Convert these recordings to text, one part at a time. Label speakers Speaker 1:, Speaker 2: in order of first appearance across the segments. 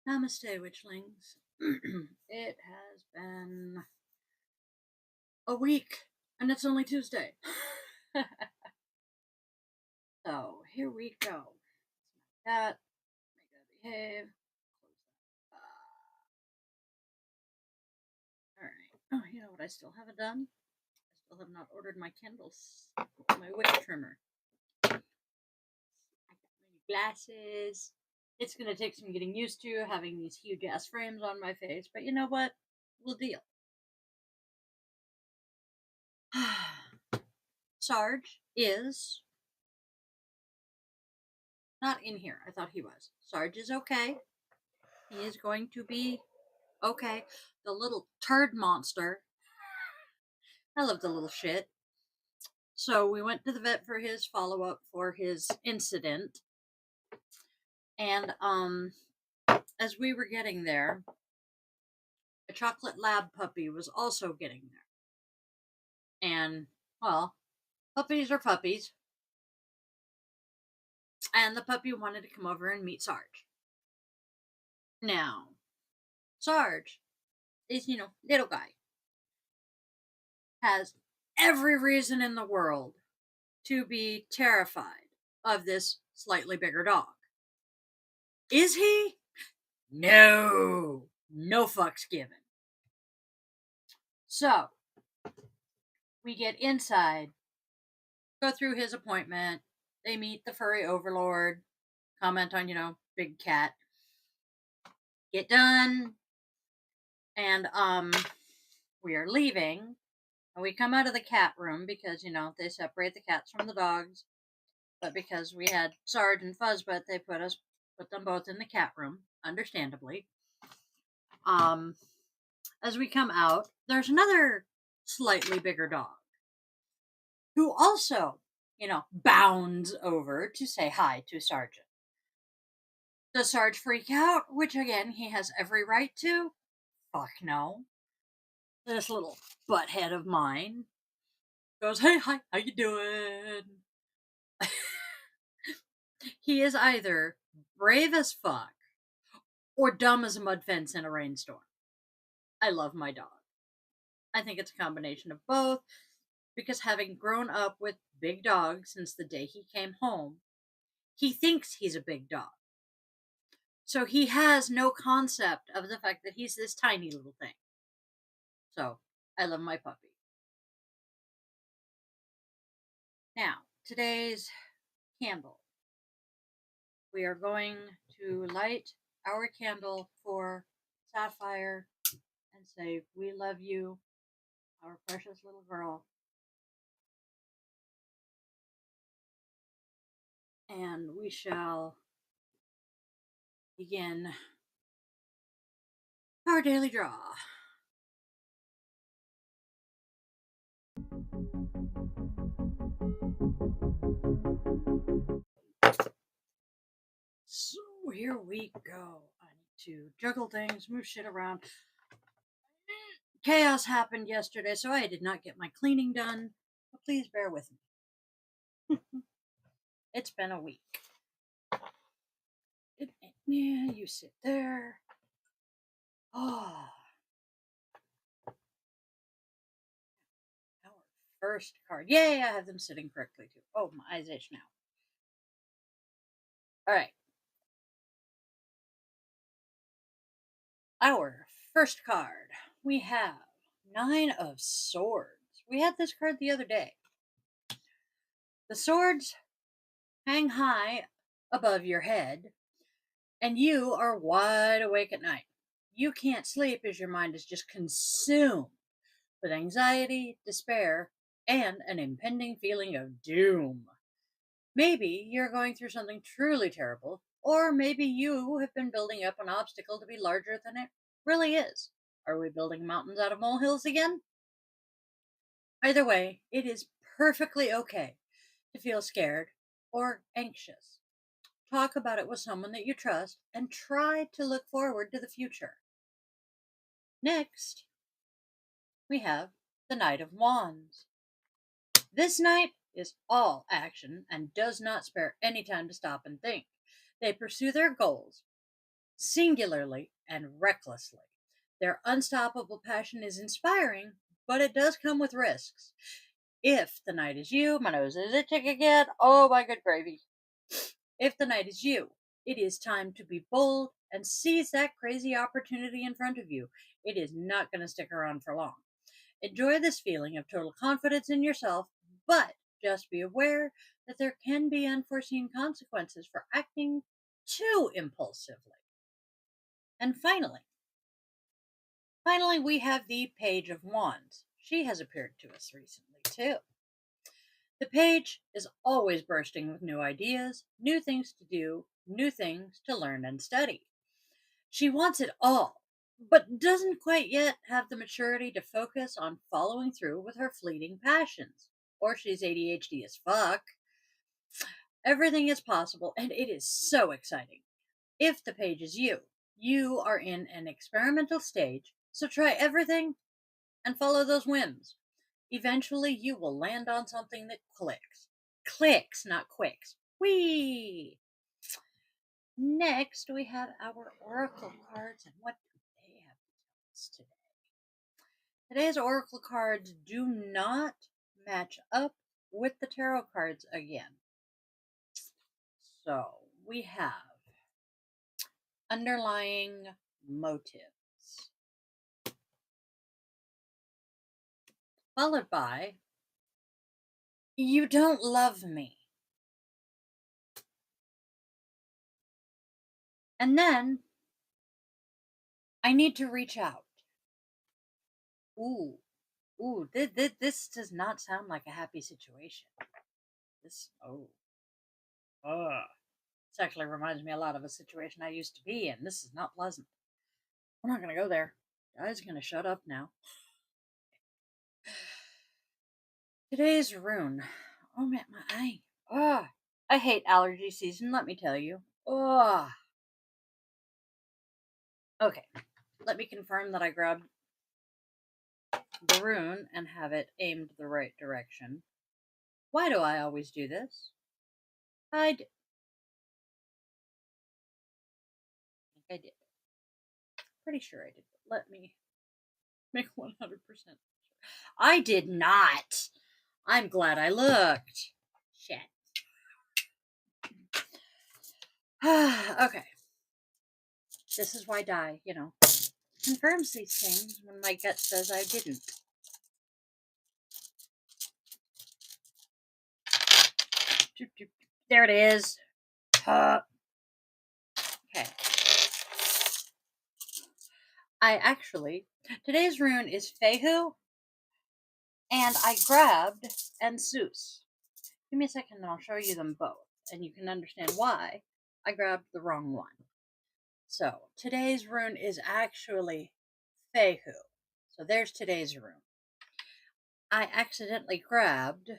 Speaker 1: Namaste, witchlings. It has been a week, and it's only Tuesday. So, here we go. Cat, make that behave. Close that. Alright. Oh, you know what I still haven't done? I still have not ordered my candles. My wick trimmer. I got my new glasses. It's gonna take some getting used to having these huge ass frames on my face, but you know what? We'll deal. Sarge is not in here. I thought he was. Sarge is okay. He is going to be okay. The little turd monster. I love the little shit. So we went to the vet for his follow up for his incident. And as we were getting there, a chocolate lab puppy was also getting there. And well, puppies are puppies. And the puppy wanted to come over and meet Sarge. Now, Sarge is, little guy. Has every reason in the world to be terrified of this slightly bigger dog. Is he? No. No fucks given. So, we get inside, go through his appointment, they meet the furry overlord, comment on, big cat. Get done, and we are leaving, and we come out of the cat room because, they separate the cats from the dogs. But because we had Sarge and Fuzzbutt, they put them both in the cat room, understandably. As we come out, there's another slightly bigger dog who also, bounds over to say hi to Sergeant. Does Sarge freak out? Which again, he has every right to. Fuck no. This little butthead of mine goes, "Hey, hi, how you doing?" He is either brave as fuck or dumb as a mud fence in a rainstorm. I love my dog. I think it's a combination of both because having grown up with big dogs since the day he came home, he thinks he's a big dog. So he has no concept of the fact that he's this tiny little thing. So I love my puppy. Now, today's candle. We are going to light our candle for Sapphire and say, "We love you, our precious little girl." And we shall begin our daily draw. So here we go. I need to juggle things, move shit around. Chaos happened yesterday, so I did not get my cleaning done. But please bear with me. It's been a week. Yeah, you sit there. Oh. Our first card. Yay, I have them sitting correctly too. Oh, my eyes itch now. Alright. Our first card. We have Nine of Swords. We had this card the other day. The swords hang high above your head, and you are wide awake at night. You can't sleep as your mind is just consumed with anxiety, despair, and an impending feeling of doom. Maybe you're going through something truly terrible, or maybe you have been building up an obstacle to be larger than it really is. Are we building mountains out of molehills again? Either way, it is perfectly okay to feel scared or anxious. Talk about it with someone that you trust and try to look forward to the future. Next, we have the Knight of Wands. This knight is all action and does not spare any time to stop and think. They pursue their goals, singularly and recklessly. Their unstoppable passion is inspiring, but it does come with risks. If the night is you, my nose is itching again. Oh my good gravy. If the night is you, it is time to be bold and seize that crazy opportunity in front of you. It is not going to stick around for long. Enjoy this feeling of total confidence in yourself, but just be aware that there can be unforeseen consequences for acting too impulsively. And finally, we have the Page of Wands. She has appeared to us recently, too. The page is always bursting with new ideas, new things to do, new things to learn and study. She wants it all, but doesn't quite yet have the maturity to focus on following through with her fleeting passions. Or she's ADHD as fuck. Everything is possible, and it is so exciting. If the page is you, you are in an experimental stage, so try everything and follow those whims. Eventually, you will land on something that clicks. Clicks, not quicks. Whee! Next, we have our oracle cards, and what do they have to tell us today? Today's oracle cards do not match up with the tarot cards again. So, we have underlying motives, followed by you don't love me. And then I need to reach out. Ooh, this does not sound like a happy situation. This actually reminds me a lot of a situation I used to be in. This is not pleasant. We're not going to go there. Guys, going to shut up now. Today's rune. Oh, man, my eye. Oh, I hate allergy season, let me tell you. Oh. Okay, let me confirm that I grabbed the rune and have it aimed the right direction. Why do I always do this? I think I did. Pretty sure I did. Let me make 100%. I did not. I'm glad I looked. Shit. Okay. This is why die, confirms these things when my gut says I didn't. There it is. Okay. Today's rune is Fehu, and I grabbed Ensus. Give me a second and I'll show you them both, and you can understand why I grabbed the wrong one. So, today's rune is actually Fehu. So, there's today's rune. I accidentally grabbed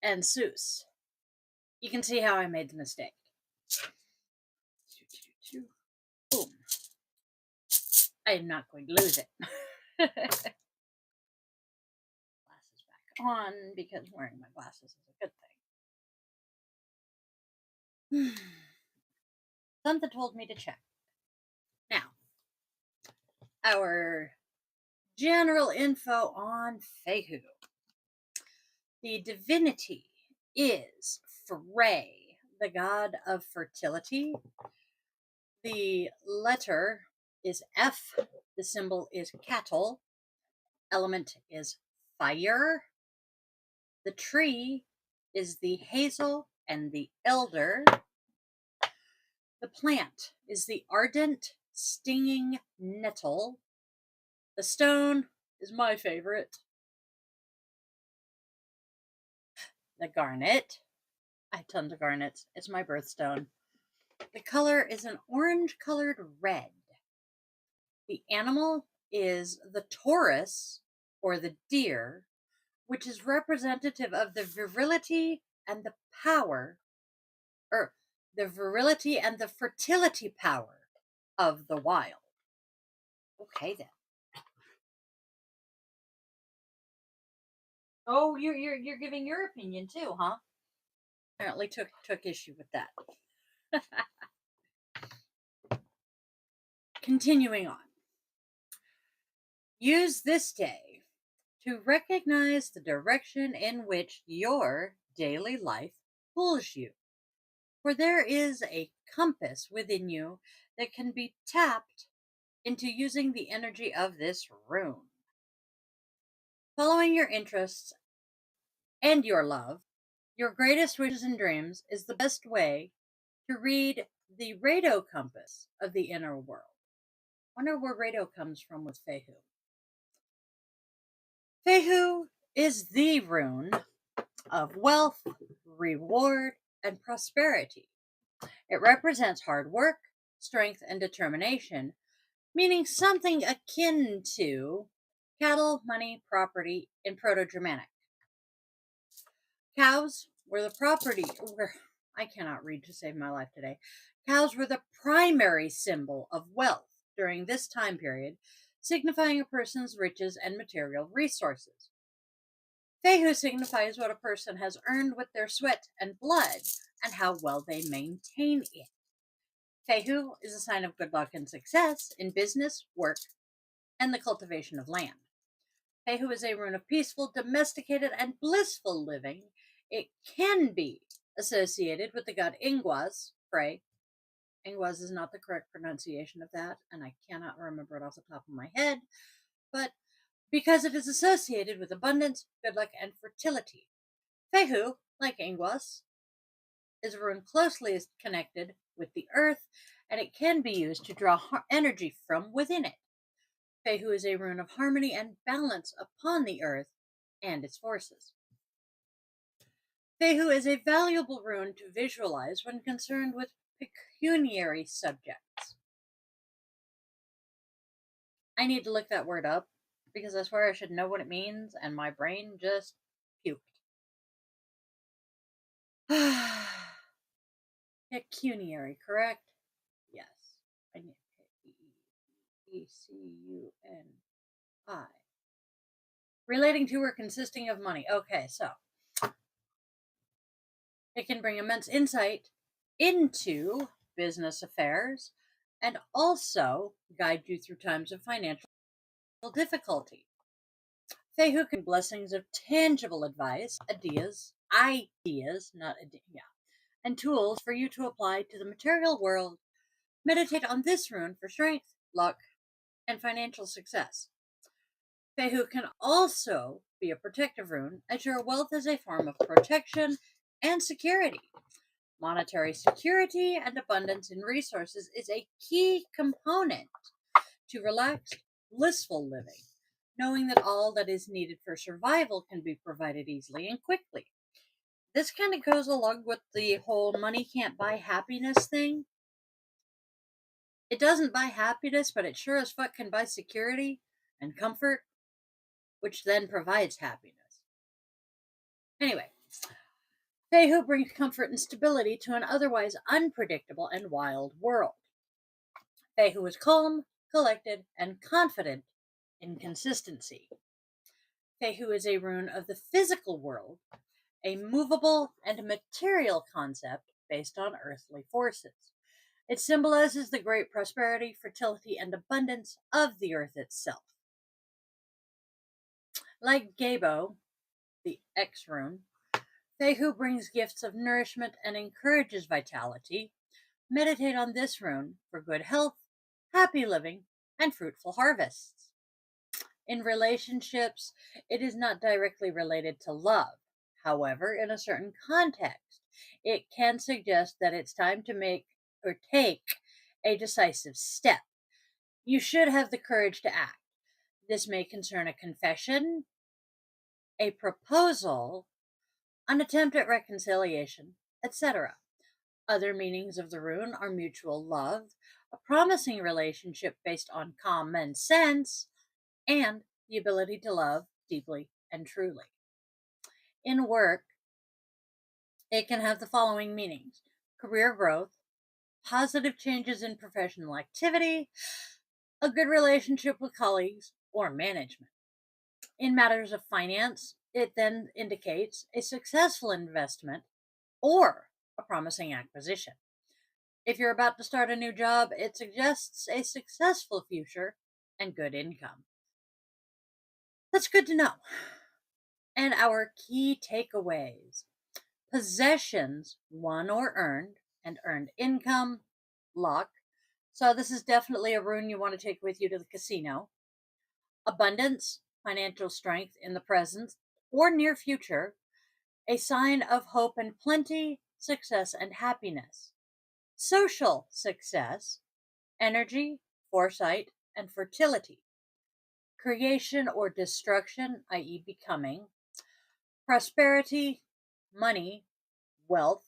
Speaker 1: Ensus. You can see how I made the mistake. Boom. I am not going to lose it. Glasses back on because wearing my glasses is a good thing. Something told me to check. Now, our general info on Fehu. The divinity is Frey, the god of fertility. The letter is F. The symbol is cattle. Element is fire. The tree is the hazel and the elder. The plant is the ardent, stinging nettle. The stone is my favorite, the garnet. I have tons of garnets. It's my birthstone. The color is an orange-colored red. The animal is the Taurus, or the deer, which is representative of the virility and the power, or the virility and the fertility power of the wild. Okay then. Oh, you're giving your opinion too, huh? Apparently took issue with that. Continuing on, use this day to recognize the direction in which your daily life pulls you, for there is a compass within you that can be tapped into using the energy of this rune. Following your interests and your love, your greatest wishes and dreams is the best way to read the Rado compass of the inner world. Wonder where Rado comes from with Fehu. Fehu is the rune of wealth, reward, and prosperity. It represents hard work, strength, and determination, meaning something akin to cattle, money, property in Proto Germanic. Cows were the property, I cannot read to save my life today. Cows were the primary symbol of wealth during this time period, signifying a person's riches and material resources. Fehu signifies what a person has earned with their sweat and blood and how well they maintain it. Fehu is a sign of good luck and success in business, work, and the cultivation of land. Fehu is a rune of peaceful, domesticated, and blissful living. It can be associated with the god Ingwas, pray. Ingwas is not the correct pronunciation of that, and I cannot remember it off the top of my head, but because it is associated with abundance, good luck, and fertility. Fehu, like Ingwas, is a rune closely connected with the earth, and it can be used to draw energy from within it. Fehu is a rune of harmony and balance upon the earth and its forces. Fehu is a valuable rune to visualize when concerned with pecuniary subjects. I need to look that word up because I swear I should know what it means, and my brain just puked. Pecuniary, correct? Yes. I need Pecuni. Relating to or consisting of money. Okay, so it can bring immense insight into business affairs and also guide you through times of financial difficulty. Fehu can blessings of tangible advice, ideas, not and tools for you to apply to the material world. Meditate on this rune for strength, luck, and financial success. Fehu can also be a protective rune, as your wealth is a form of protection and security. Monetary security and abundance in resources is a key component to relaxed, blissful living, knowing that all that is needed for survival can be provided easily and quickly. This kind of goes along with the whole money can't buy happiness thing. It doesn't buy happiness, but it sure as fuck can buy security and comfort, which then provides happiness. Anyway, Fehu brings comfort and stability to an otherwise unpredictable and wild world. Fehu is calm, collected, and confident in consistency. Fehu is a rune of the physical world, a movable and material concept based on earthly forces. It symbolizes the great prosperity, fertility, and abundance of the earth itself. Like Gabo, the X rune, Fehu brings gifts of nourishment and encourages vitality. Meditate on this rune for good health, happy living, and fruitful harvests. In relationships, it is not directly related to love. However, in a certain context, it can suggest that it's time to make or take a decisive step. You should have the courage to act. This may concern a confession, a proposal, an attempt at reconciliation, etc. Other meanings of the rune are mutual love, a promising relationship based on common sense, and the ability to love deeply and truly. In work, it can have the following meanings: career growth, positive changes in professional activity, a good relationship with colleagues or management. In matters of finance, it then indicates a successful investment or a promising acquisition. If you're about to start a new job, it suggests a successful future and good income. That's good to know. And our key takeaways: possessions, won or earned, and earned income, luck. So, this is definitely a rune you want to take with you to the casino. Abundance, financial strength in the present or near future, a sign of hope and plenty, success and happiness. Social success, energy, foresight, and fertility. Creation or destruction, i.e., becoming. Prosperity, money, wealth.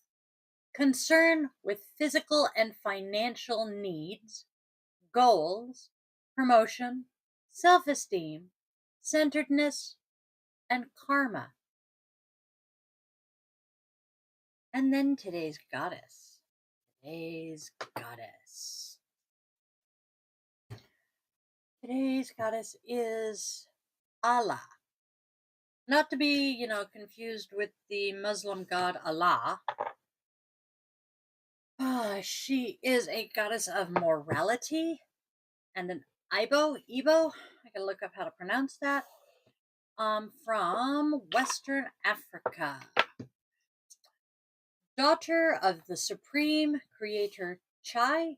Speaker 1: Concern with physical and financial needs, goals, promotion, self esteem, centeredness, and karma. And then today's goddess. Today's goddess. Today's goddess is Allah. Not to be, confused with the Muslim god Allah. She is a goddess of morality and an Ibo. I gotta look up how to pronounce that. From Western Africa. Daughter of the supreme creator Chi,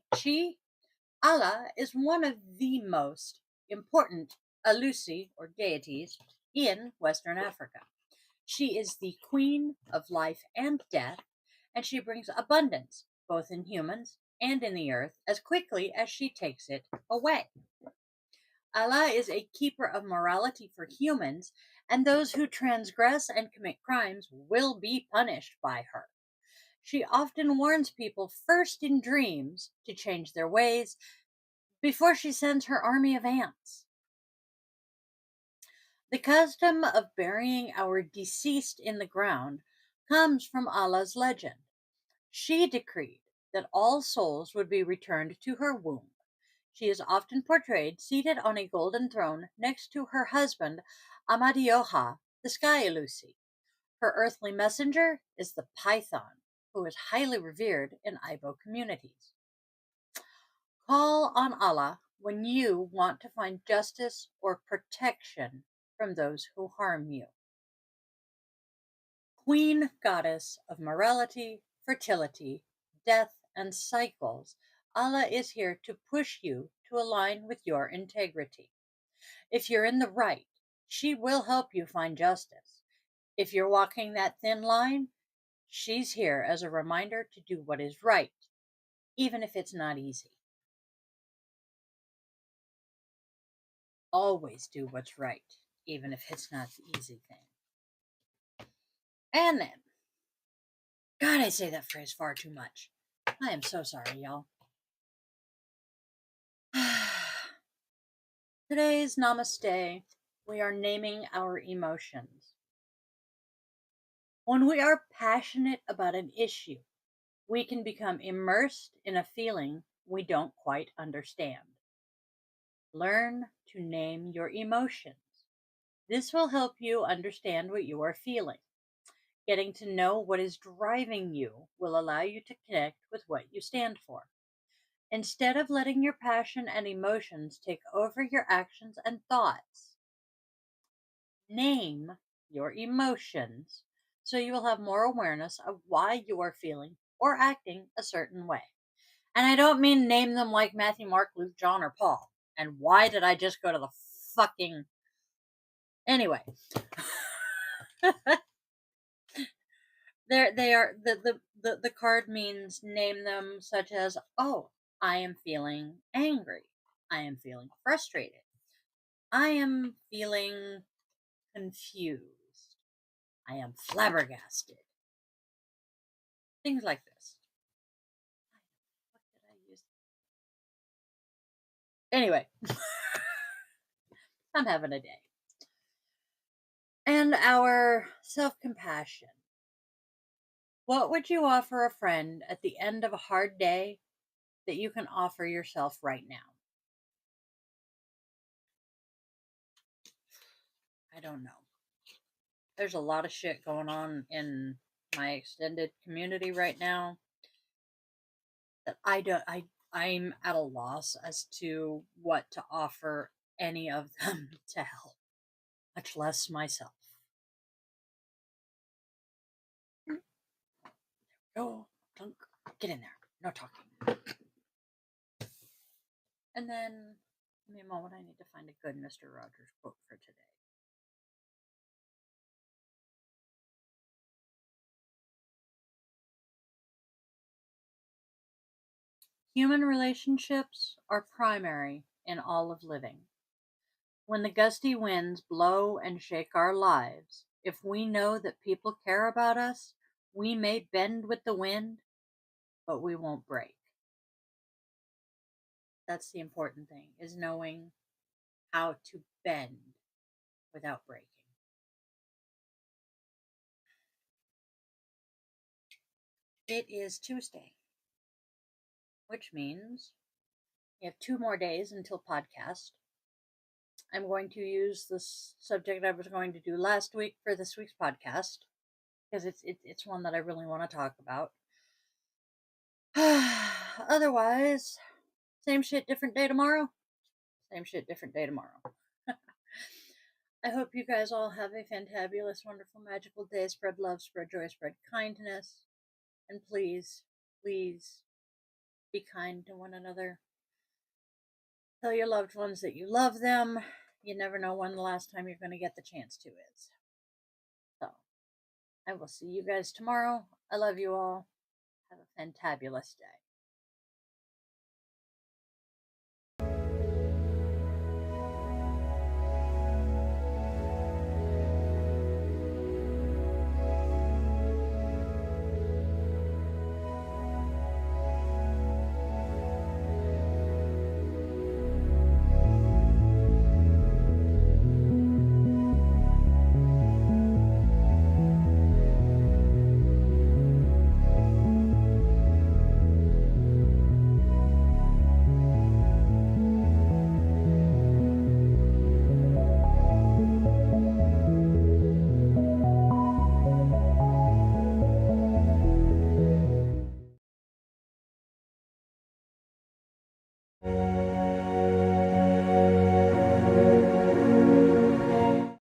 Speaker 1: Allah is one of the most important Alusi or deities in Western Africa. She is the queen of life and death, and she brings abundance both in humans and in the earth as quickly as she takes it away. Allah is a keeper of morality for humans, and those who transgress and commit crimes will be punished by her. She often warns people first in dreams to change their ways before she sends her army of ants. The custom of burying our deceased in the ground comes from Allah's legend. She decreed that all souls would be returned to her womb. She is often portrayed seated on a golden throne next to her husband, Amadioha, the sky Ilusi. Her earthly messenger is the python, who is highly revered in Ibo communities. Call on Allah when you want to find justice or protection from those who harm you. Queen goddess of morality, fertility, death, and cycles, Allah is here to push you to align with your integrity. If you're in the right, she will help you find justice. If you're walking that thin line, she's here as a reminder to do what is right, even if it's not easy. Always do what's right, even if it's not the easy thing. And then, God, I say that phrase far too much. I am so sorry, y'all. Today's Namaste, we are naming our emotions. When we are passionate about an issue, we can become immersed in a feeling we don't quite understand. Learn to name your emotions. This will help you understand what you are feeling. Getting to know what is driving you will allow you to connect with what you stand for. Instead of letting your passion and emotions take over your actions and thoughts, name your emotions so you will have more awareness of why you are feeling or acting a certain way. And I don't mean name them like Matthew, Mark, Luke, John, or Paul. And why did I just go to the fucking. Anyway. There they are. The card means name them, such as, oh, I am feeling angry. I am feeling frustrated. I am feeling confused. I am flabbergasted. Things like this. What did I use? Anyway, I'm having a day. And our self compassion. What would you offer a friend at the end of a hard day that you can offer yourself right now? I don't know. There's a lot of shit going on in my extended community right now that I'm at a loss as to what to offer any of them to help, much less myself. No, don't get in there. No talking. And then, give me a moment. I need to find a good Mr. Rogers quote for today. Human relationships are primary in all of living. When the gusty winds blow and shake our lives, if we know that people care about us, we may bend with the wind, but we won't break. That's the important thing, is knowing how to bend without breaking. It is Tuesday, which means we have 2 more days until podcast. I'm going to use this subject I was going to do last week for this week's podcast because it's one that I really want to talk about. Otherwise, same shit, different day tomorrow. Same shit, different day tomorrow. I hope you guys all have a fantabulous, wonderful, magical day. Spread love, spread joy, spread kindness. And please, please be kind to one another. Tell your loved ones that you love them. You never know when the last time you're going to get the chance to is. So, I will see you guys tomorrow. I love you all. Have a fantabulous day.